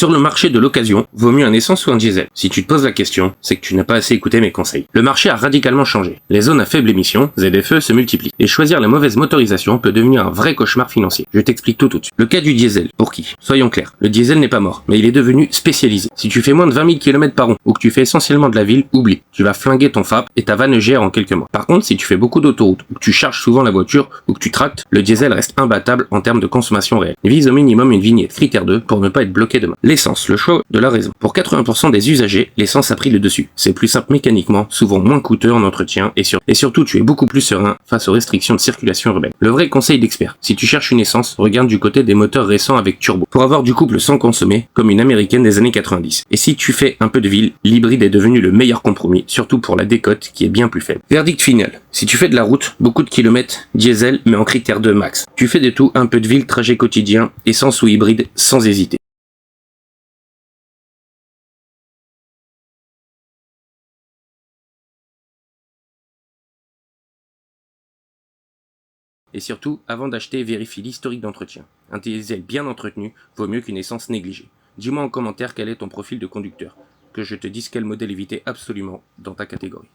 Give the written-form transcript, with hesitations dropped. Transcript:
Sur le marché de l'occasion, vaut mieux un essence ou un diesel? Si tu te poses la question, c'est que tu n'as pas assez écouté mes conseils. Le marché a radicalement changé. Les zones à faible émission, ZFE, se multiplient. Et choisir la mauvaise motorisation peut devenir un vrai cauchemar financier. Je t'explique tout de suite. Le cas du diesel. Pour qui? Soyons clairs. Le diesel n'est pas mort, mais il est devenu spécialisé. Si tu fais moins de 20 000 km par an, ou que tu fais essentiellement de la ville, oublie. Tu vas flinguer ton FAP et ta vanne gère en quelques mois. Par contre, si tu fais beaucoup d'autoroutes, ou que tu charges souvent la voiture, ou que tu tractes, le diesel reste imbattable en termes de consommation réelle. Vise au minimum une vignette critère 2 pour ne pas être bloqué demain. L'essence, le choix de la raison. Pour 80% des usagers, l'essence a pris le dessus. C'est plus simple mécaniquement, souvent moins coûteux en entretien et surtout tu es beaucoup plus serein face aux restrictions de circulation urbaine. Le vrai conseil d'expert, si tu cherches une essence, regarde du côté des moteurs récents avec turbo, pour avoir du couple sans consommer, comme une américaine des années 90. Et si tu fais un peu de ville, l'hybride est devenu le meilleur compromis, surtout pour la décote qui est bien plus faible. Verdict final. Si tu fais de la route, beaucoup de kilomètres, diesel, mais en critère 2 max. Tu fais de tout, un peu de ville, trajet quotidien, essence ou hybride, sans hésiter. Et surtout, avant d'acheter, vérifie l'historique d'entretien. Un diesel bien entretenu vaut mieux qu'une essence négligée. Dis-moi en commentaire quel est ton profil de conducteur, que je te dise quel modèle éviter absolument dans ta catégorie.